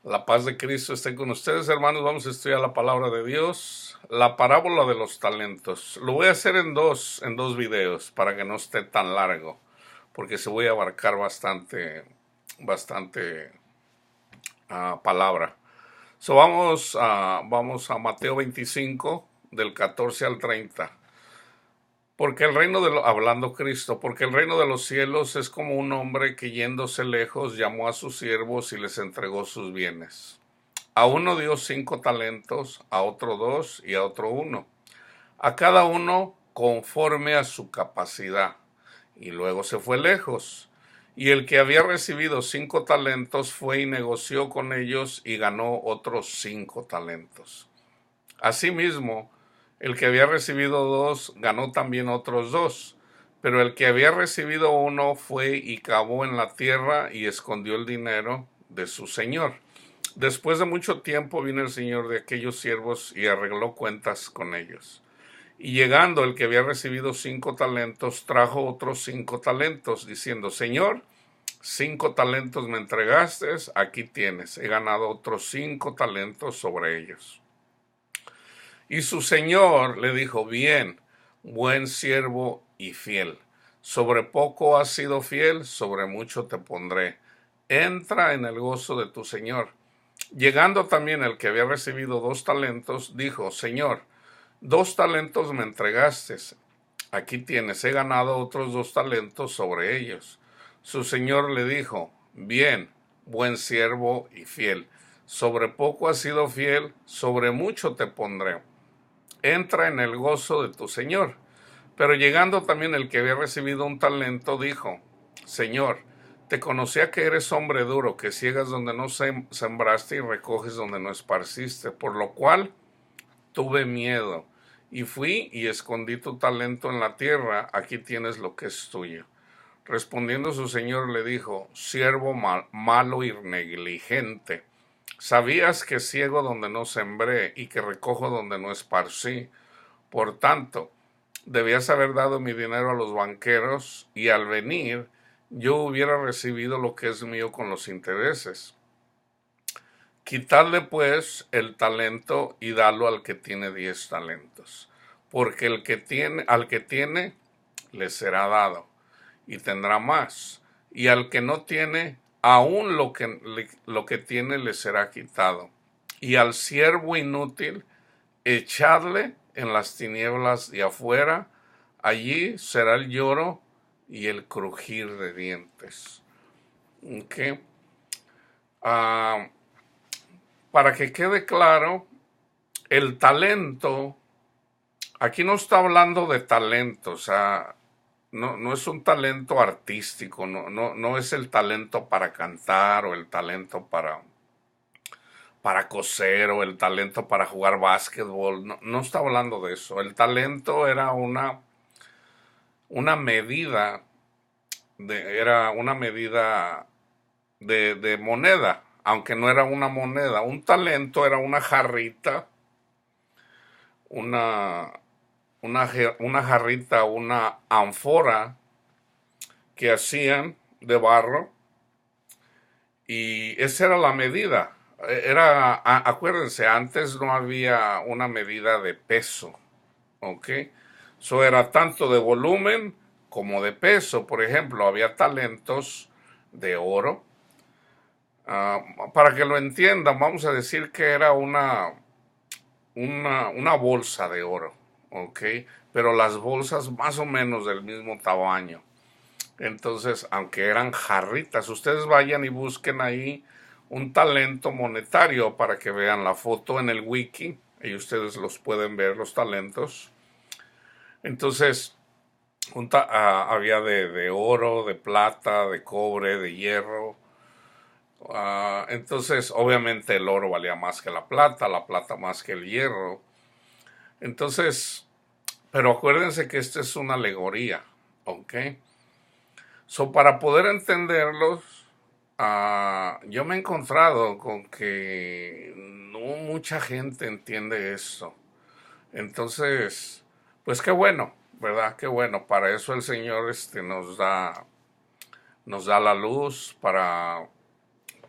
La paz de Cristo esté con ustedes, hermanos. Vamos a estudiar la palabra de Dios, la parábola de los talentos. Lo voy a hacer en dos videos para que no esté tan largo, porque se voy a abarcar bastante palabra. Vamos a Mateo 25, del 14 al 30. Hablando Cristo, porque el reino de los cielos es como un hombre que yéndose lejos llamó a sus siervos y les entregó sus bienes. A uno dio 5 talentos, a otro 2 y a otro 1. A cada uno conforme a su capacidad. Y luego se fue lejos. Y el que había recibido 5 talentos fue y negoció con ellos y ganó otros 5 talentos. Asimismo, el que había recibido 2 ganó también otros 2. Pero el que había recibido 1 fue y cavó en la tierra y escondió el dinero de su señor. Después de mucho tiempo vino el señor de aquellos siervos y arregló cuentas con ellos. Y llegando el que había recibido 5 talentos, trajo otros 5 talentos, diciendo: Señor, 5 talentos me entregaste, aquí tienes, he ganado otros 5 talentos sobre ellos. Y su señor le dijo: Bien, buen siervo y fiel. Sobre poco has sido fiel, sobre mucho te pondré. Entra en el gozo de tu señor. Llegando también el que había recibido 2 talentos, dijo: Señor, 2 talentos me entregaste, aquí tienes, he ganado otros 2 talentos sobre ellos. Su señor le dijo: Bien, buen siervo y fiel, sobre poco has sido fiel, sobre mucho te pondré. Entra en el gozo de tu señor. Pero llegando también el que había recibido 1 talento, dijo: Señor, te conocía que eres hombre duro, que ciegas donde no sembraste y recoges donde no esparciste, por lo cual tuve miedo, y fui y escondí tu talento en la tierra, aquí tienes lo que es tuyo. Respondiendo su señor le dijo: Siervo malo y negligente, sabías que ciego donde no sembré y que recojo donde no esparcí. Por tanto, debías haber dado mi dinero a los banqueros, y al venir yo hubiera recibido lo que es mío con los intereses. Quitadle pues el talento y dalo al que tiene 10 talentos, porque al que tiene le será dado y tendrá más, y al que no tiene, aún lo que tiene le será quitado. Y al siervo inútil echadle en las tinieblas de afuera, allí será el lloro y el crujir de dientes. Okay. Para que quede claro, el talento, aquí no está hablando de talento, o sea, no es un talento artístico, no es el talento para cantar o el talento para coser o el talento para jugar básquetbol, no está hablando de eso. El talento era una medida de moneda, aunque no era una moneda. Un talento era una jarrita, una jarrita, una ánfora que hacían de barro, y esa era la medida. Acuérdense, antes no había una medida de peso, ¿ok? Eso era tanto de volumen como de peso. Por ejemplo, había talentos de oro. Para que lo entiendan, vamos a decir que era una bolsa de oro, ¿ok? Pero las bolsas más o menos del mismo tamaño. Entonces, aunque eran jarritas, ustedes vayan y busquen ahí un talento monetario para que vean la foto en el wiki y ustedes los pueden ver, los talentos. Entonces, había de oro, de plata, de cobre, de hierro. Entonces, obviamente el oro valía más que la plata más que el hierro. Entonces, pero acuérdense que esta es una alegoría, ¿ok? Para poder entenderlos, yo me he encontrado con que no mucha gente entiende eso. Entonces, pues qué bueno, ¿verdad? Qué bueno. Para eso el Señor nos da la luz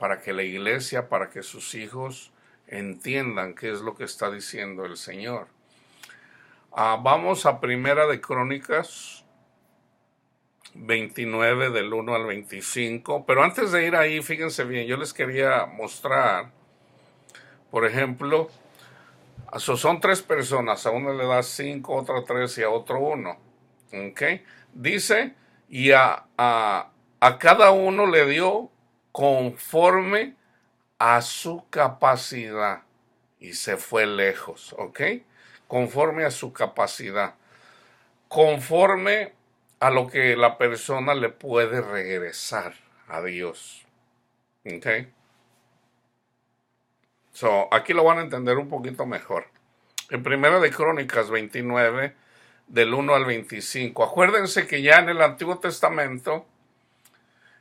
para que la iglesia, para que sus hijos entiendan qué es lo que está diciendo el Señor. Vamos a Primera de Crónicas 29 del 1 al 25, pero antes de ir ahí, fíjense bien, yo les quería mostrar, por ejemplo, son 3 personas, a uno le da 5, a otro 3 y a otro 1, ¿ok? Dice, y a cada uno le dio conforme a su capacidad y se fue lejos, ¿ok? Conforme a su capacidad, conforme a lo que la persona le puede regresar a Dios, ¿ok? Aquí lo van a entender un poquito mejor. En Primera de Crónicas 29, del 1 al 25, acuérdense que ya en el Antiguo Testamento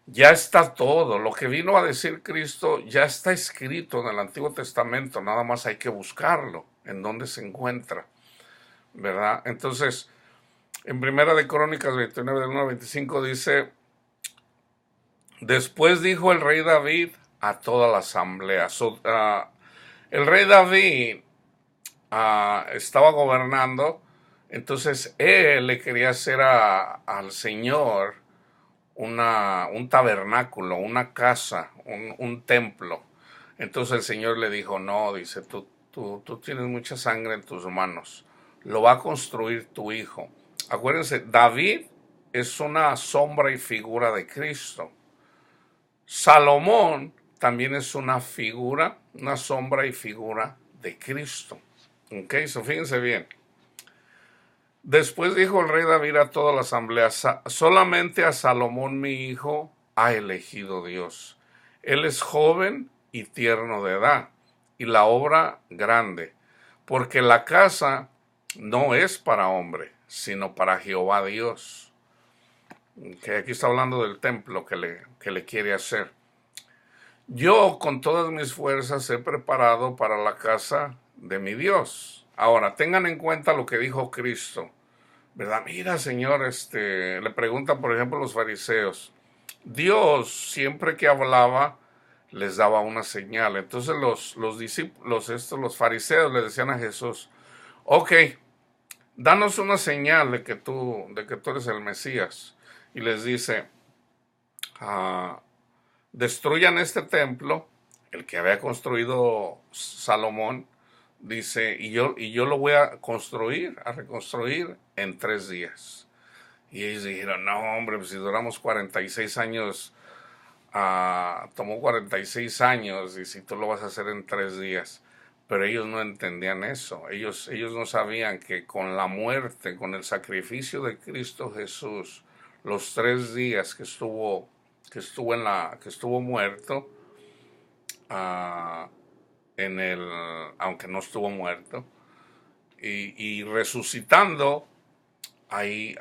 ya está todo, lo que vino a decir Cristo ya está escrito en el Antiguo Testamento, nada más hay que buscarlo, en dónde se encuentra, ¿verdad? Entonces, en Primera de Crónicas 29, del 1 al 25 dice, después dijo el rey David a toda la asamblea. El rey David estaba gobernando, entonces él le quería hacer al Señor un tabernáculo, una casa, un templo. Entonces el Señor le dijo, no, dice, tú tienes mucha sangre en tus manos, lo va a construir tu hijo. Acuérdense, David es una sombra y figura de Cristo. Salomón también es una figura, una sombra y figura de Cristo. Ok, fíjense bien. Después dijo el rey David a toda la asamblea, solamente a Salomón mi hijo ha elegido Dios. Él es joven y tierno de edad, y la obra grande, porque la casa no es para hombre, sino para Jehová Dios. Que aquí está hablando del templo que le quiere hacer. Yo con todas mis fuerzas he preparado para la casa de mi Dios. Ahora, tengan en cuenta lo que dijo Cristo, ¿verdad? Mira, Señor, le preguntan, por ejemplo, los fariseos. Dios, siempre que hablaba, les daba una señal. Entonces los discípulos, los fariseos le decían a Jesús, ok, danos una señal de que tú eres el Mesías. Y les dice, destruyan este templo, el que había construido Salomón, dice, y yo lo voy a reconstruir en 3 días. Y ellos dijeron, no, hombre, pues si duramos 46 años, tomó 46 años, y si tú lo vas a hacer en 3 días. Pero ellos no entendían eso. Ellos no sabían que con la muerte, con el sacrificio de Cristo Jesús, los 3 días que estuvo muerto, aunque no estuvo muerto, y resucitando, ahí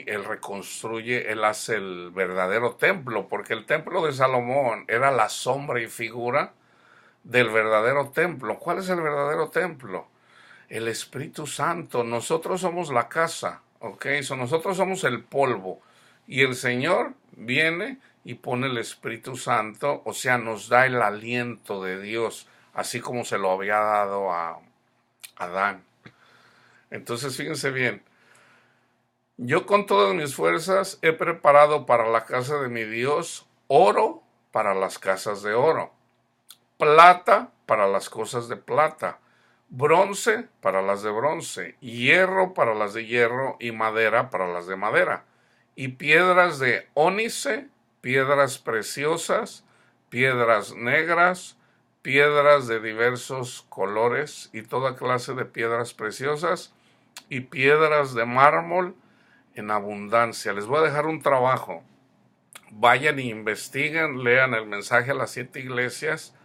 él reconstruye, él hace el verdadero templo, porque el templo de Salomón era la sombra y figura del verdadero templo. ¿Cuál es el verdadero templo? El Espíritu Santo. Nosotros somos la casa, ¿ok? Nosotros somos el polvo, y el Señor viene y pone el Espíritu Santo, o sea, nos da el aliento de Dios, así como se lo había dado a Adán. Entonces, fíjense bien, yo con todas mis fuerzas he preparado para la casa de mi Dios oro para las casas de oro, plata para las cosas de plata, bronce para las de bronce, hierro para las de hierro y madera para las de madera, y piedras de ónice, piedras preciosas, piedras negras, piedras de diversos colores y toda clase de piedras preciosas y piedras de mármol en abundancia. Les voy a dejar un trabajo. Vayan e investiguen, lean el mensaje a las 7 iglesias.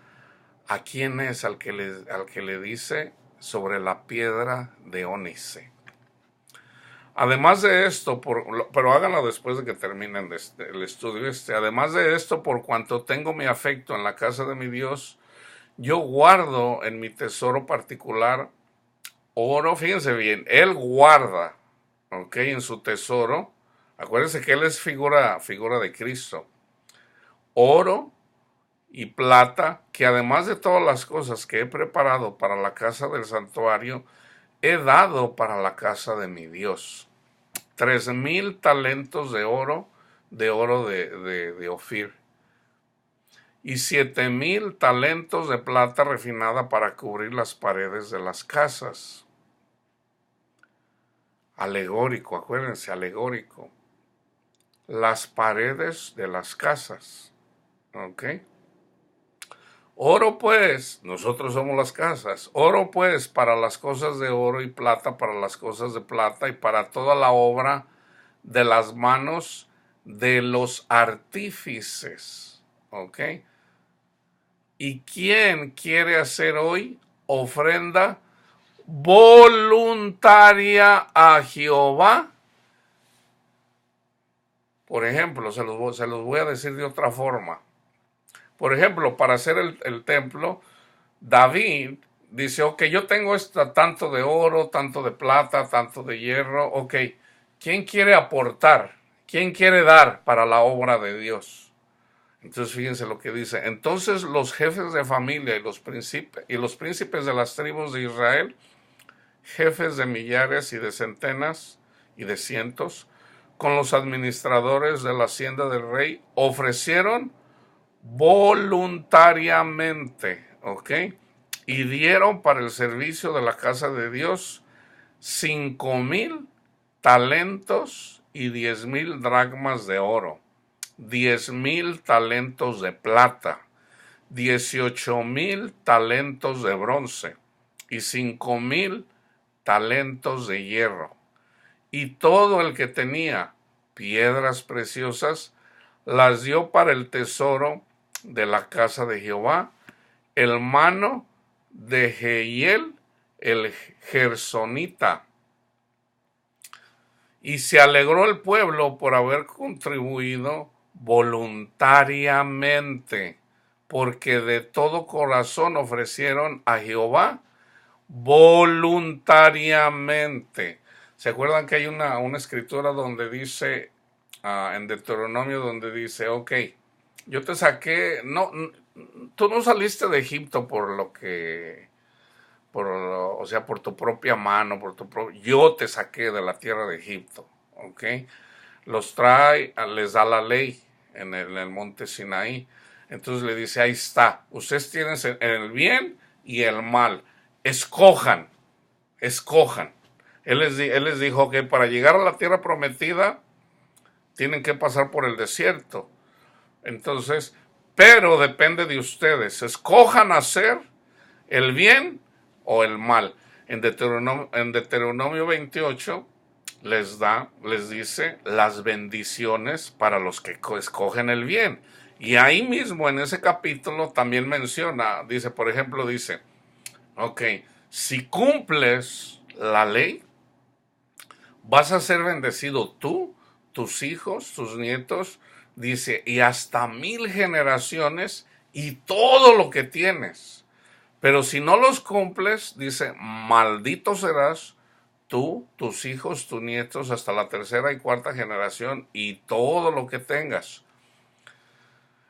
¿A quién es al que le dice sobre la piedra de ónice? Además de esto, pero háganlo después de que terminen el estudio además de esto, por cuanto tengo mi afecto en la casa de mi Dios, yo guardo en mi tesoro particular oro. Fíjense bien, él guarda, ¿ok? En su tesoro. Acuérdense que él es figura de Cristo. Oro, y plata, que además de todas las cosas que he preparado para la casa del santuario, he dado para la casa de mi Dios. 3,000 talentos de oro de Ofir, y 7,000 talentos de plata refinada para cubrir las paredes de las casas. Alegórico, acuérdense, alegórico. Las paredes de las casas. ¿Ok? Oro pues, nosotros somos las casas. Oro pues para las cosas de oro, y plata para las cosas de plata, y para toda la obra de las manos de los artífices. ¿Ok? ¿Y quién quiere hacer hoy ofrenda voluntaria a Jehová? Por ejemplo, se los voy a decir de otra forma. Por ejemplo, para hacer el templo, David dice, ok, yo tengo tanto de oro, tanto de plata, tanto de hierro, ok, ¿quién quiere aportar? ¿Quién quiere dar para la obra de Dios? Entonces fíjense lo que dice. Entonces los jefes de familia y los príncipes de las tribus de Israel, jefes de millares y de centenas y de cientos, con los administradores de la hacienda del rey, ofrecieron voluntariamente, ¿ok? Y dieron para el servicio de la casa de Dios 5,000 talentos y 10,000 dracmas de oro, 10,000 talentos de plata, 18,000 talentos de bronce y 5,000 talentos de hierro. Y todo el que tenía piedras preciosas las dio para el tesoro de la casa de Jehová, el mano de Jehiel el gersonita. Y se alegró el pueblo por haber contribuido voluntariamente, porque de todo corazón ofrecieron a Jehová voluntariamente. ¿Se acuerdan que hay una escritura donde dice, en Deuteronomio, donde dice, ok, yo te saqué, no, tú no saliste de Egipto o sea, por tu propia mano, yo te saqué de la tierra de Egipto, ok? Los trae, les da la ley en el monte Sinaí. Entonces le dice, ahí está, ustedes tienen el bien y el mal, escojan. Él les dijo que para llegar a la tierra prometida tienen que pasar por el desierto. Entonces, pero depende de ustedes, escojan hacer el bien o el mal. En Deuteronomio 28 les dice las bendiciones para los que escogen el bien. Y ahí mismo en ese capítulo también menciona, dice, por ejemplo, dice, ok, si cumples la ley, vas a ser bendecido tú, tus hijos, tus nietos, dice, y hasta 1,000 generaciones y todo lo que tienes. Pero si no los cumples, dice, maldito serás tú, tus hijos, tus nietos, hasta la tercera y cuarta generación y todo lo que tengas.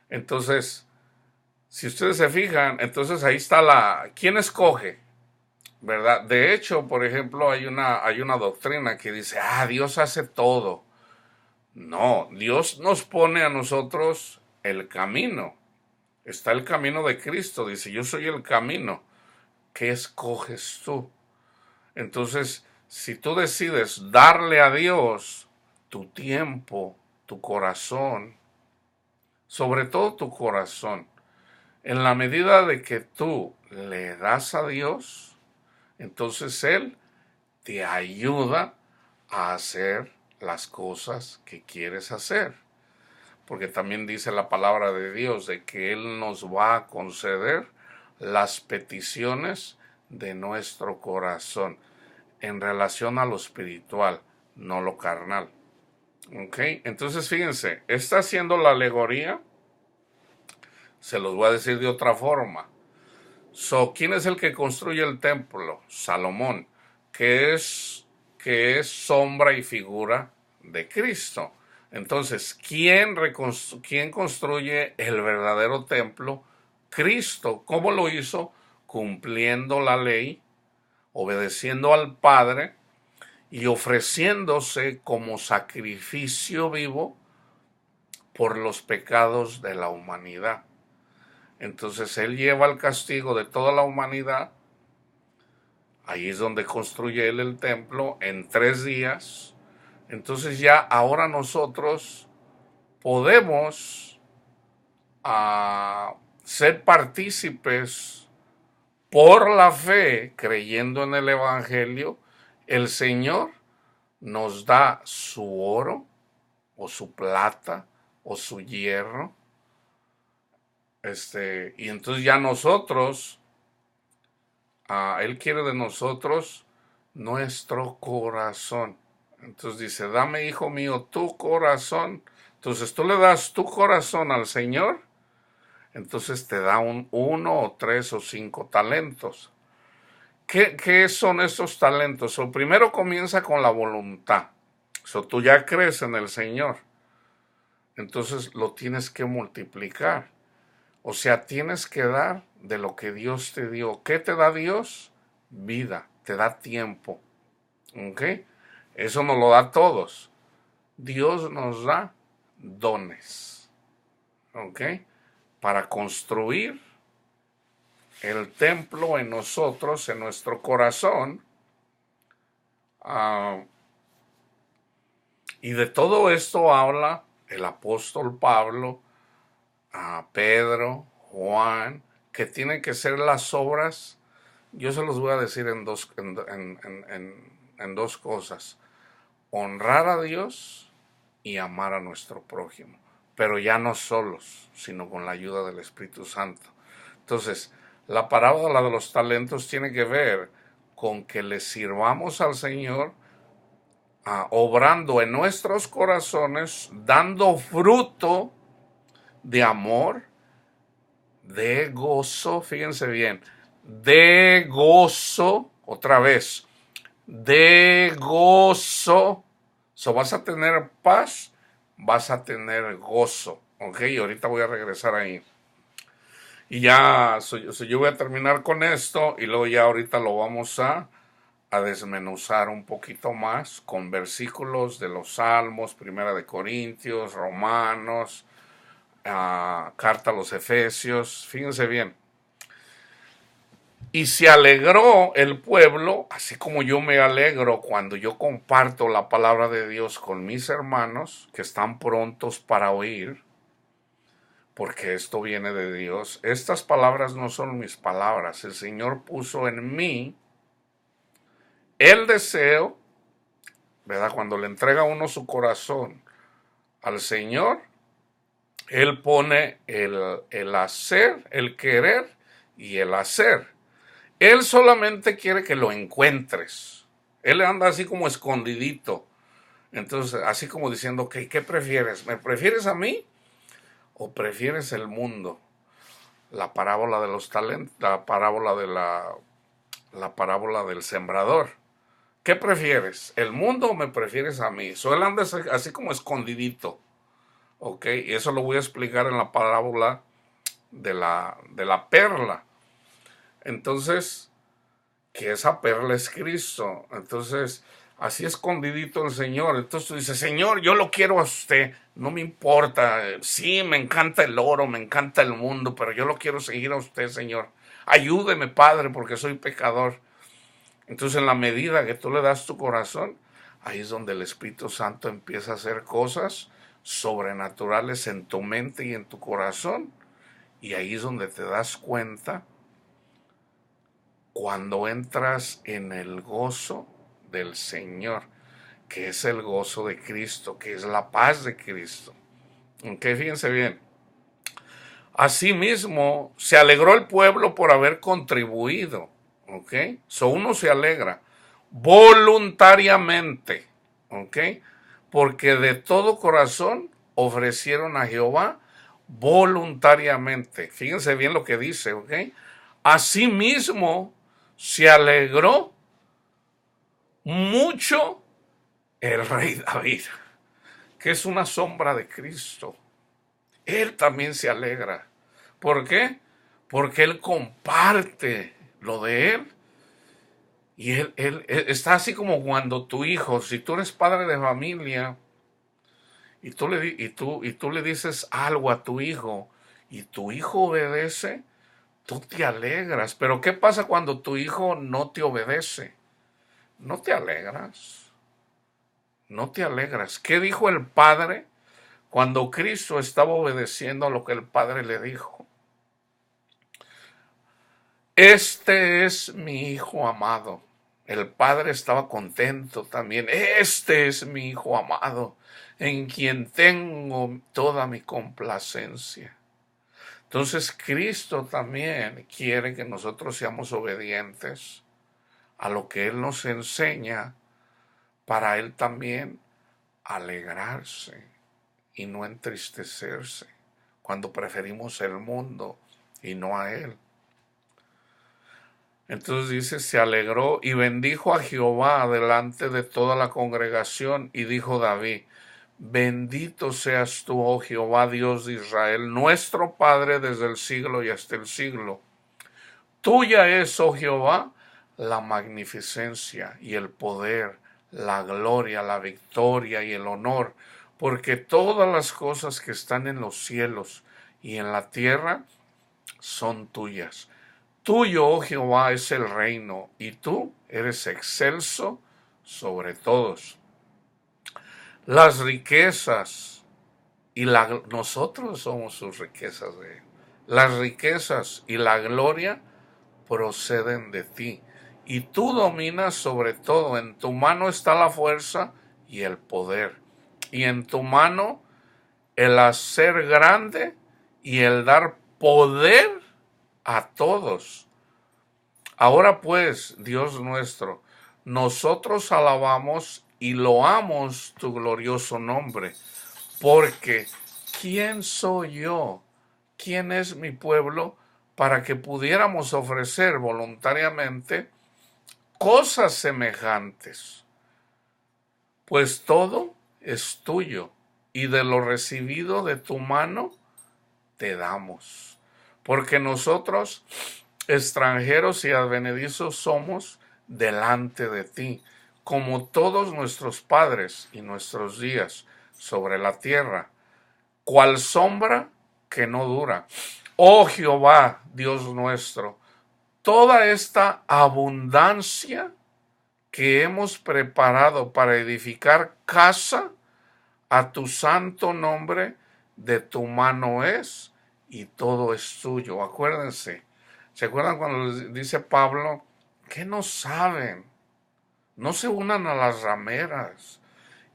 Entonces, si ustedes se fijan, entonces ahí está ¿quién escoge? ¿Verdad? De hecho, por ejemplo, hay una doctrina que dice, Dios hace todo. No, Dios nos pone a nosotros el camino. Está el camino de Cristo, dice, yo soy el camino. ¿Qué escoges tú? Entonces, si tú decides darle a Dios tu tiempo, tu corazón, sobre todo tu corazón, en la medida de que tú le das a Dios, entonces Él te ayuda a hacer las cosas que quieres hacer. Porque también dice la palabra de Dios de que Él nos va a conceder las peticiones de nuestro corazón en relación a lo espiritual, no lo carnal. ¿Ok? Entonces fíjense, está haciendo la alegoría, se los voy a decir de otra forma. ¿Quién es el que construye el templo? Salomón, que es sombra y figura de Cristo. Entonces, ¿quién construye el verdadero templo? Cristo, ¿cómo lo hizo? Cumpliendo la ley, obedeciendo al Padre y ofreciéndose como sacrificio vivo por los pecados de la humanidad. Entonces Él lleva el castigo de toda la humanidad. Ahí es donde construye Él el templo en 3 días. Entonces ya ahora nosotros podemos ser partícipes por la fe, creyendo en el Evangelio. El Señor nos da su oro o su plata o su hierro. Y entonces ya nosotros, Él quiere de nosotros nuestro corazón. Entonces dice, dame, hijo mío, tu corazón. Entonces tú le das tu corazón al Señor, entonces te da 1 o 3 o 5 talentos. ¿Qué son estos talentos? Primero comienza con la voluntad. Tú ya crees en el Señor, entonces lo tienes que multiplicar. O sea, tienes que dar de lo que Dios te dio. ¿Qué te da Dios? Vida, te da tiempo. ¿Ok? Eso nos lo da a todos. Dios nos da dones. ¿Ok? Para construir el templo en nosotros, en nuestro corazón. Y de todo esto habla el apóstol Pablo, Pedro, Juan, que tienen que ser las obras. Yo se los voy a decir en dos cosas: honrar a Dios y amar a nuestro prójimo, pero ya no solos, sino con la ayuda del Espíritu Santo. Entonces, la parábola de los talentos tiene que ver con que le sirvamos al Señor, obrando en nuestros corazones, dando fruto de amor, de gozo, fíjense bien, de gozo, otra vez, de gozo. Vas a tener paz, vas a tener gozo, ¿ok? Y ahorita voy a regresar ahí. Y ya, yo voy a terminar con esto y luego ya ahorita lo vamos a desmenuzar un poquito más con versículos de los Salmos, Primera de Corintios, Romanos, carta a los Efesios. Fíjense bien. Y se alegró el pueblo, así como yo me alegro cuando yo comparto la palabra de Dios con mis hermanos que están prontos para oír, porque esto viene de Dios. Estas palabras no son mis palabras. El Señor puso en mí el deseo, ¿verdad? Cuando le entrega uno su corazón al Señor, Él pone el hacer, el querer y el hacer. Él solamente quiere que lo encuentres. Él anda así como escondidito. Entonces, así como diciendo, okay, ¿qué prefieres? ¿Me prefieres a mí o prefieres el mundo? La parábola de los talentos, la parábola del sembrador. ¿Qué prefieres? ¿El mundo o me prefieres a mí? Él anda así como escondidito. ¿Ok? Y eso lo voy a explicar en la parábola de la perla. Entonces, que esa perla es Cristo. Entonces, así escondidito el Señor. Entonces tú dices, Señor, yo lo quiero a usted. No me importa. Sí, me encanta el oro, me encanta el mundo, pero yo lo quiero seguir a usted, Señor. Ayúdeme, Padre, porque soy pecador. Entonces, en la medida que tú le das tu corazón, ahí es donde el Espíritu Santo empieza a hacer cosas sobrenaturales en tu mente y en tu corazón. Y ahí es donde te das cuenta cuando entras en el gozo del Señor, que es el gozo de Cristo, que es la paz de Cristo. Ok, fíjense bien. Asimismo, se alegró el pueblo por haber contribuido. Ok, uno se alegra voluntariamente. Ok, porque de todo corazón ofrecieron a Jehová voluntariamente. Fíjense bien lo que dice. Ok, asimismo se alegró mucho el rey David, que es una sombra de Cristo. Él también se alegra. ¿Por qué? porque Él comparte lo de Él. Y él está así como cuando tu hijo, si tú eres padre de familia y tú le dices algo a tu hijo y tu hijo obedece, tú te alegras. Pero ¿qué pasa cuando tu hijo no te obedece? No te alegras. No te alegras. ¿Qué dijo el Padre cuando Cristo estaba obedeciendo a lo que el Padre le dijo? Este es mi hijo amado. El Padre estaba contento también. Este es mi hijo amado, en quien tengo toda mi complacencia. Entonces Cristo también quiere que nosotros seamos obedientes a lo que Él nos enseña, para Él también alegrarse y no entristecerse cuando preferimos el mundo y no a Él. Entonces dice, se alegró y bendijo a Jehová delante de toda la congregación, y dijo David, bendito seas tú, oh Jehová, Dios de Israel, nuestro Padre desde el siglo y hasta el siglo. Tuya es, oh Jehová, la magnificencia y el poder, la gloria, la victoria y el honor, porque todas las cosas que están en los cielos y en la tierra son tuyas. Tuyo, oh Jehová, es el reino, y tú eres excelso sobre todos. Las riquezas nosotros somos sus riquezas. Las riquezas y la gloria proceden de ti, y tú dominas sobre todo. En tu mano está la fuerza y el poder, y en tu mano el hacer grande y el dar poder a todos. Ahora pues, Dios nuestro, nosotros alabamos y loamos tu glorioso nombre, porque ¿quién soy yo? ¿Quién es mi pueblo para que pudiéramos ofrecer voluntariamente cosas semejantes? Pues todo es tuyo, y de lo recibido de tu mano te damos, porque nosotros extranjeros y advenedizos somos delante de ti, como todos nuestros padres y nuestros días sobre la tierra, cual sombra que no dura. Oh Jehová, Dios nuestro, toda esta abundancia que hemos preparado para edificar casa a tu santo nombre, de tu mano es, y todo es tuyo. Acuérdense, ¿se acuerdan cuando dice Pablo que no saben? No se unan a las rameras.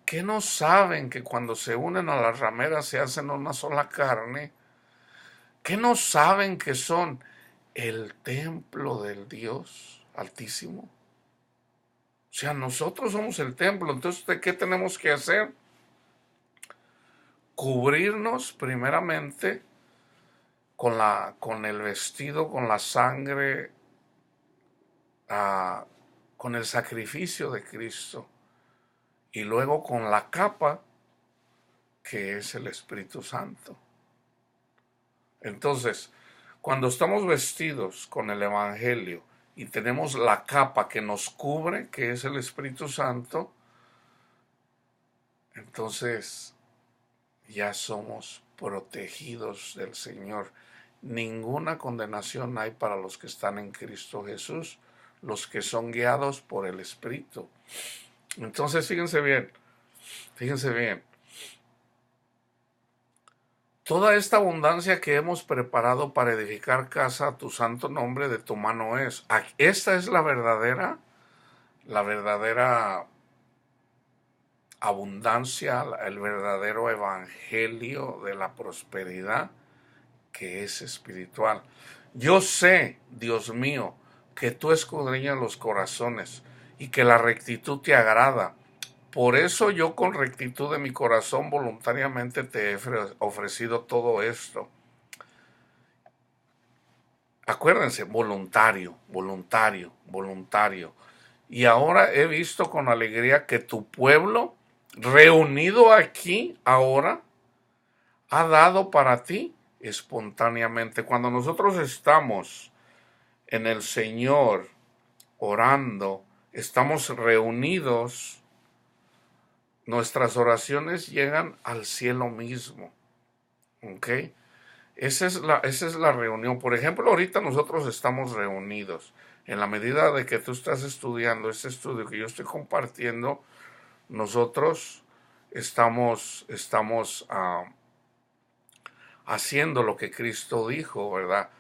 ¿Qué no saben que cuando se unen a las rameras se hacen una sola carne? ¿Qué no saben que son el templo del Dios Altísimo? O sea, nosotros somos el templo. Entonces, ¿de qué tenemos que hacer? Cubrirnos primeramente con el vestido, con la sangre, con el sacrificio de Cristo, y luego con la capa que es el Espíritu Santo. Entonces, cuando estamos vestidos con el Evangelio y tenemos la capa que nos cubre, que es el Espíritu Santo, entonces ya somos protegidos del Señor. Ninguna condenación hay para los que están en Cristo Jesús, los que son guiados por el Espíritu. Entonces, fíjense bien. Toda esta abundancia que hemos preparado para edificar casa a tu santo nombre, de tu mano es. Esta es la verdadera abundancia, el verdadero evangelio de la prosperidad, que es espiritual. Yo sé, Dios mío, que tú escudriñas los corazones y que la rectitud te agrada. Por eso yo, con rectitud de mi corazón, voluntariamente te he ofrecido todo esto. Acuérdense, voluntario. Y ahora he visto con alegría que tu pueblo, reunido aquí ahora, ha dado para ti espontáneamente. Cuando nosotros estamos en el Señor orando, estamos reunidos, nuestras oraciones llegan al cielo mismo. ¿Ok? Esa es la reunión. Por ejemplo, ahorita nosotros estamos reunidos. En la medida de que tú estás estudiando este estudio que yo estoy compartiendo, nosotros estamos haciendo lo que Cristo dijo, ¿verdad?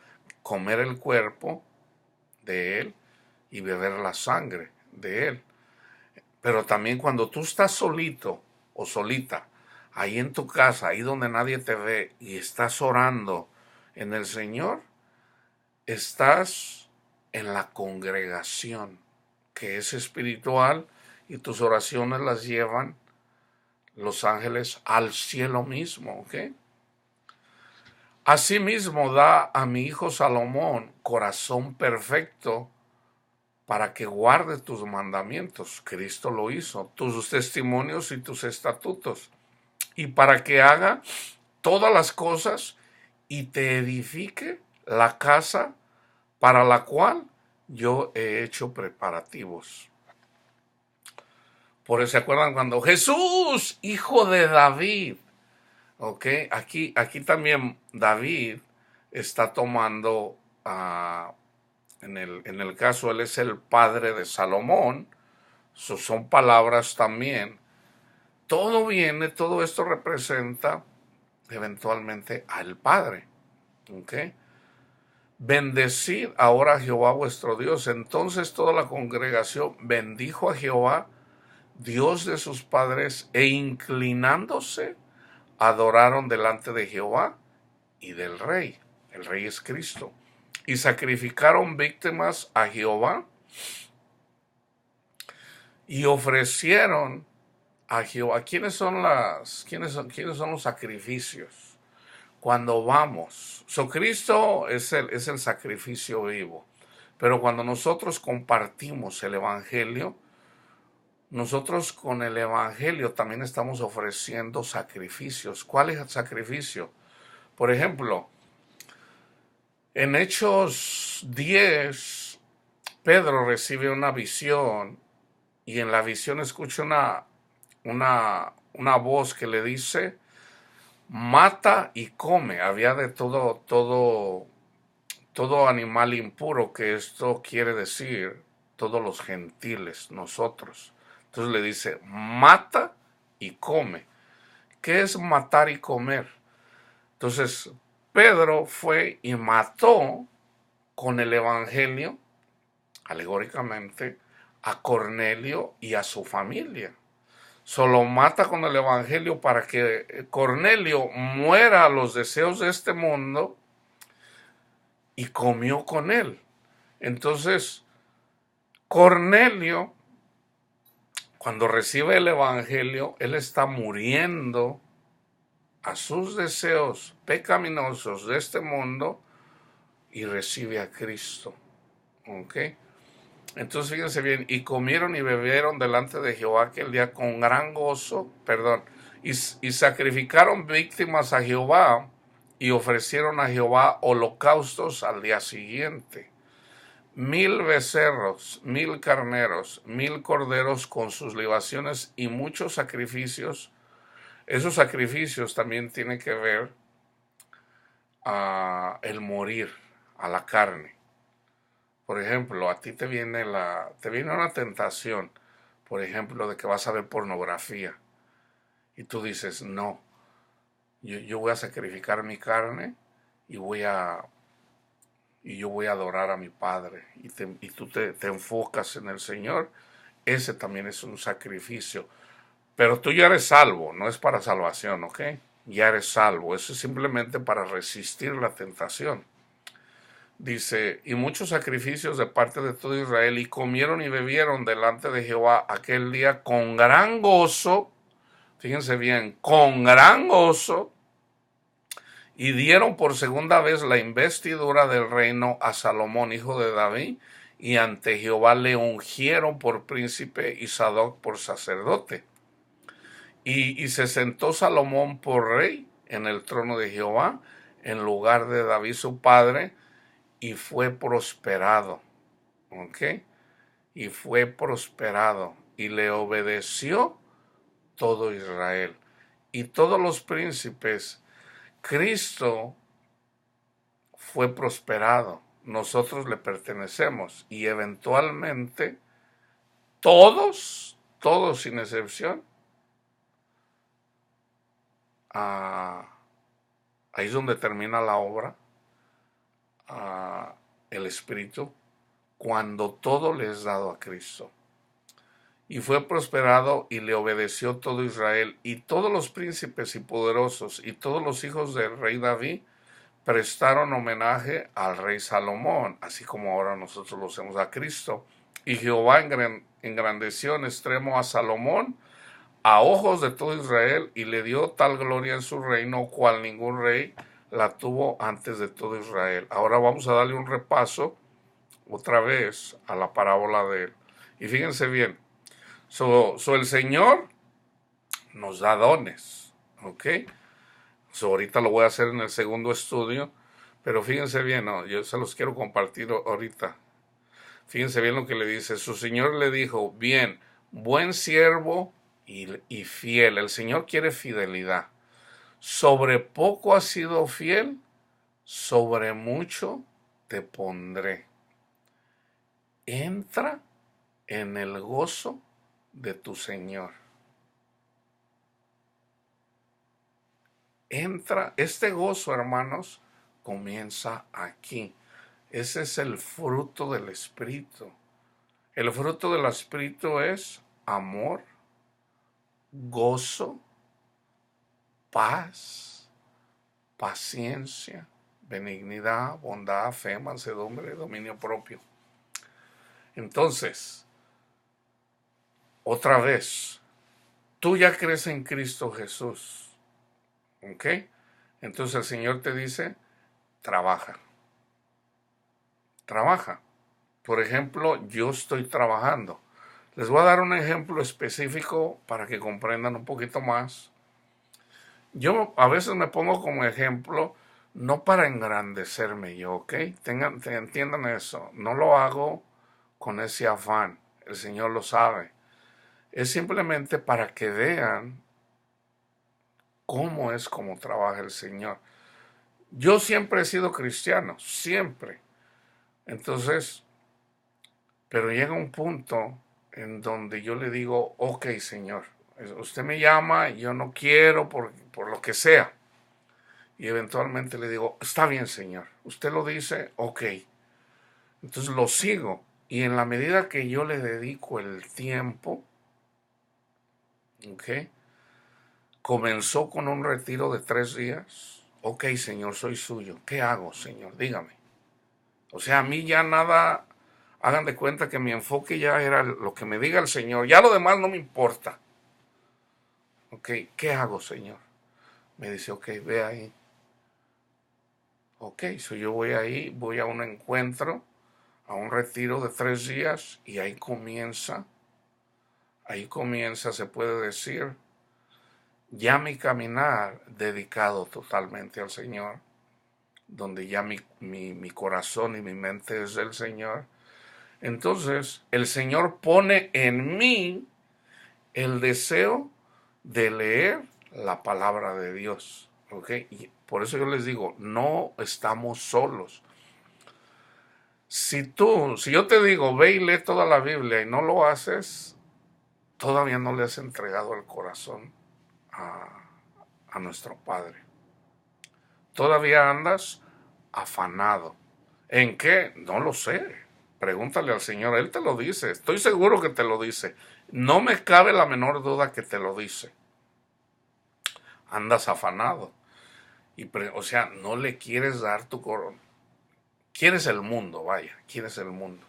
Comer el cuerpo de Él y beber la sangre de Él. Pero también cuando tú estás solito o solita, ahí en tu casa, ahí donde nadie te ve y estás orando en el Señor, estás en la congregación que es espiritual y tus oraciones las llevan los ángeles al cielo mismo, ¿ok? Asimismo da a mi hijo Salomón corazón perfecto para que guarde tus mandamientos. Cristo lo hizo, tus testimonios y tus estatutos, y para que haga todas las cosas y te edifique la casa para la cual yo he hecho preparativos. Por eso se acuerdan cuando Jesús, hijo de David, ok, aquí también David está tomando, en el caso él es el padre de Salomón, son palabras también. Todo esto representa eventualmente al Padre, ok. Bendecid ahora a Jehová vuestro Dios. Entonces toda la congregación bendijo a Jehová, Dios de sus padres, e inclinándose, adoraron delante de Jehová y del Rey. El Rey es Cristo. Y sacrificaron víctimas a Jehová y ofrecieron a Jehová. ¿Quiénes son los sacrificios? Cuando vamos. Cristo es el sacrificio vivo. Pero cuando nosotros compartimos el Evangelio, nosotros con el Evangelio también estamos ofreciendo sacrificios. ¿Cuál es el sacrificio? Por ejemplo, en Hechos 10, Pedro recibe una visión y en la visión escucha una voz que le dice, mata y come. Había de todo animal impuro, que esto quiere decir todos los gentiles, nosotros. Entonces le dice, mata y come. ¿Qué es matar y comer? Entonces Pedro fue y mató con el Evangelio, alegóricamente, a Cornelio y a su familia. Solo mata con el Evangelio para que Cornelio muera a los deseos de este mundo y comió con él. Entonces, Cornelio, cuando recibe el Evangelio, él está muriendo a sus deseos pecaminosos de este mundo y recibe a Cristo. ¿Ok? Entonces fíjense bien, y comieron y bebieron delante de Jehová aquel día con gran gozo, y sacrificaron víctimas a Jehová y ofrecieron a Jehová holocaustos al día siguiente. 1000 becerros, 1000 carneros, 1000 corderos con sus libaciones y muchos sacrificios. Esos sacrificios también tienen que ver a el morir a la carne. Por ejemplo, a ti te viene una tentación, por ejemplo, de que vas a ver pornografía. Y tú dices, no, yo voy a sacrificar mi carne y yo voy a adorar a mi Padre. Y tú te enfocas en el Señor. Ese también es un sacrificio. Pero tú ya eres salvo, no es para salvación, ¿ok? Ya eres salvo. Eso es simplemente para resistir la tentación. Dice, y muchos sacrificios de parte de todo Israel, y comieron y bebieron delante de Jehová aquel día con gran gozo, fíjense bien, con gran gozo, y dieron por segunda vez la investidura del reino a Salomón, hijo de David, y ante Jehová le ungieron por príncipe y Sadoc por sacerdote. Y se sentó Salomón por rey en el trono de Jehová, en lugar de David su padre, y fue prosperado. ¿Ok? Y fue prosperado, y le obedeció todo Israel. Y todos los príncipes, Cristo fue prosperado. Nosotros le pertenecemos. Y eventualmente, todos sin excepción, ahí es donde termina la obra, el Espíritu, cuando todo le es dado a Cristo. Y fue prosperado y le obedeció todo Israel, y todos los príncipes y poderosos y todos los hijos del rey David prestaron homenaje al rey Salomón, así como ahora nosotros lo hacemos a Cristo. Y Jehová engrandeció en extremo a Salomón a ojos de todo Israel, y le dio tal gloria en su reino cual ningún rey la tuvo antes de todo Israel. Ahora vamos a darle un repaso otra vez a la parábola de él. Y fíjense bien, el Señor nos da dones, ¿ok? Ahorita lo voy a hacer en el segundo estudio, pero fíjense bien, no, yo se los quiero compartir ahorita. Fíjense bien lo que le dice. Su Señor le dijo, bien, buen siervo y fiel. El Señor quiere fidelidad. Sobre poco has sido fiel, sobre mucho te pondré. Entra en el gozo de tu Señor. Entra, este gozo, hermanos, comienza aquí. Ese es el fruto del Espíritu. El fruto del Espíritu es amor, gozo, paz, paciencia, benignidad, bondad, fe, mansedumbre, dominio propio. Entonces, otra vez, tú ya crees en Cristo Jesús. ¿Ok? Entonces el Señor te dice, trabaja. Trabaja. Por ejemplo, yo estoy trabajando. Les voy a dar un ejemplo específico para que comprendan un poquito más. Yo a veces me pongo como ejemplo, no para engrandecerme yo, ¿ok? Entiendan eso. No lo hago con ese afán. El Señor lo sabe. Es simplemente para que vean cómo es como trabaja el Señor. Yo siempre he sido cristiano, siempre. Entonces, pero llega un punto en donde yo le digo, ok, Señor, usted me llama, yo no quiero por lo que sea. Y eventualmente le digo, está bien, Señor, usted lo dice, ok. Entonces lo sigo. Y en la medida que yo le dedico el tiempo, ok, comenzó con un retiro de 3 días. Ok, Señor, soy suyo. ¿Qué hago, Señor? Dígame. O sea, a mí ya nada, hagan de cuenta que mi enfoque ya era lo que me diga el Señor. Ya lo demás no me importa. Ok, ¿qué hago, Señor? Me dice, ok, ve ahí. Ok, yo voy ahí, voy a un encuentro, a un retiro de 3 días, y ahí comienza, se puede decir, ya mi caminar dedicado totalmente al Señor, donde ya mi corazón y mi mente es del Señor. Entonces, el Señor pone en mí el deseo de leer la palabra de Dios. ¿Ok? Y por eso yo les digo, no estamos solos. Si yo te digo, ve y lee toda la Biblia y no lo haces, todavía no le has entregado el corazón a nuestro Padre. Todavía andas afanado. ¿En qué? No lo sé. Pregúntale al Señor, Él te lo dice. Estoy seguro que te lo dice. No me cabe la menor duda que te lo dice. Andas afanado. O sea, no le quieres dar tu corazón. Quieres el mundo, vaya, quieres el mundo.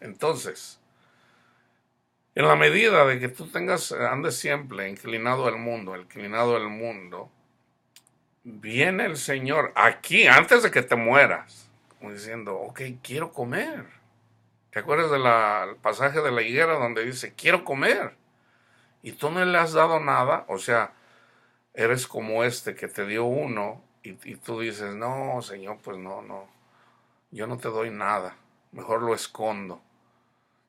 Entonces, en la medida de que tú andes siempre inclinado al mundo, viene el Señor aquí, antes de que te mueras, como diciendo, ok, quiero comer. ¿Te acuerdas del pasaje de la higuera donde dice, quiero comer? Y tú no le has dado nada, o sea, eres como que te dio uno y tú dices, no, Señor, pues no, yo no te doy nada, mejor lo escondo.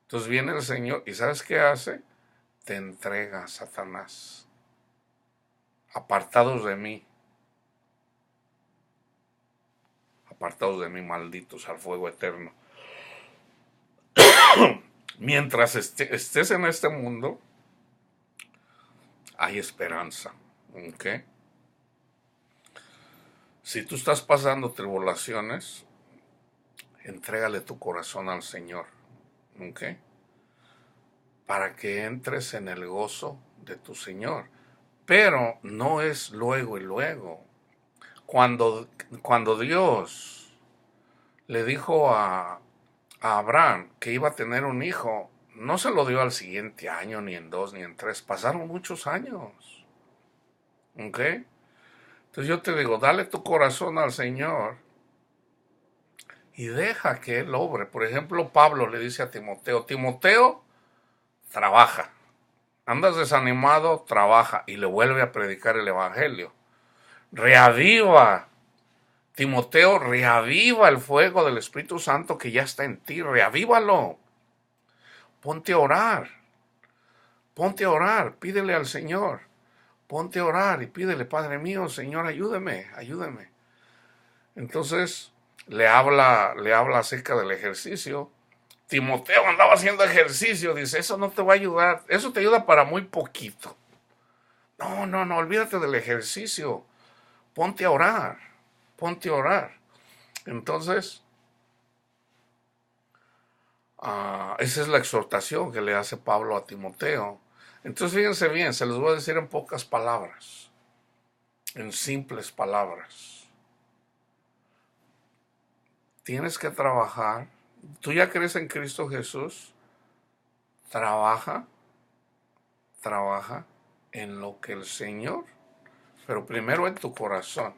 Entonces viene el Señor y ¿sabes qué hace? Te entrega a Satanás. Apartados de mí, malditos, al fuego eterno. Mientras estés en este mundo, hay esperanza. ¿Ok? Si tú estás pasando tribulaciones, entrégale tu corazón al Señor. ¿Ok? Para que entres en el gozo de tu Señor. Pero no es luego y luego. Cuando Dios le dijo a Abraham que iba a tener un hijo, no se lo dio al siguiente año, ni en 2, ni en 3. Pasaron muchos años. ¿Ok? Entonces yo te digo, dale tu corazón al Señor y deja que Él obre. Por ejemplo, Pablo le dice a Timoteo, Timoteo, trabaja. Andas desanimado, trabaja. Y le vuelve a predicar el Evangelio. Reaviva. Timoteo, reaviva el fuego del Espíritu Santo que ya está en ti. Reavívalo. Ponte a orar. Ponte a orar. Pídele al Señor. Ponte a orar y pídele, Padre mío, Señor, ayúdame. Entonces le habla acerca del ejercicio. Timoteo andaba haciendo ejercicio, dice, eso no te va a ayudar, eso te ayuda para muy poquito. No, olvídate del ejercicio, ponte a orar. Entonces, esa es la exhortación que le hace Pablo a Timoteo. Entonces, fíjense bien, se los voy a decir en pocas palabras, en simples palabras. Tienes que trabajar. Tú ya crees en Cristo Jesús. Trabaja en lo que el Señor, pero primero en tu corazón,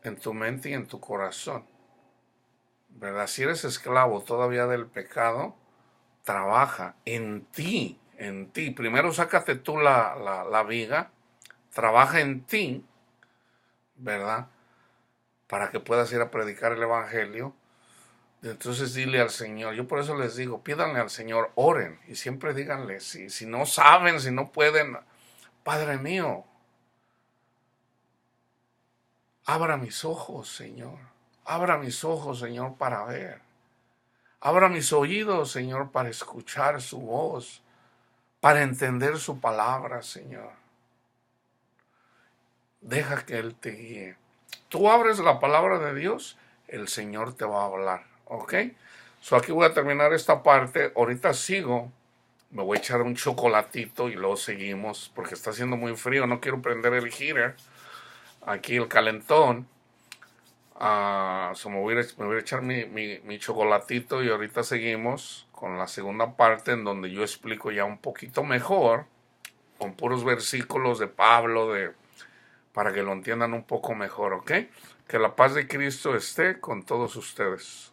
en tu mente y en tu corazón, ¿verdad? Si eres esclavo todavía del pecado, trabaja en ti. Primero sácate tú la viga, trabaja en ti, ¿verdad? Para que puedas ir a predicar el Evangelio. Entonces dile al Señor, yo por eso les digo, pídanle al Señor, oren y siempre díganle, si no saben, si no pueden, Padre mío, abra mis ojos, Señor, para ver, abra mis oídos, Señor, para escuchar su voz, para entender su palabra, Señor. Deja que Él te guíe. Tú abres la palabra de Dios, el Señor te va a hablar, ¿ok? Aquí voy a terminar esta parte. Ahorita sigo. Me voy a echar un chocolatito y luego seguimos porque está haciendo muy frío. No quiero prender el heater. Aquí el calentón. Me voy a echar mi chocolatito y ahorita seguimos con la segunda parte en donde yo explico ya un poquito mejor con puros versículos de Pablo para que lo entiendan un poco mejor, ¿ok? Que la paz de Cristo esté con todos ustedes.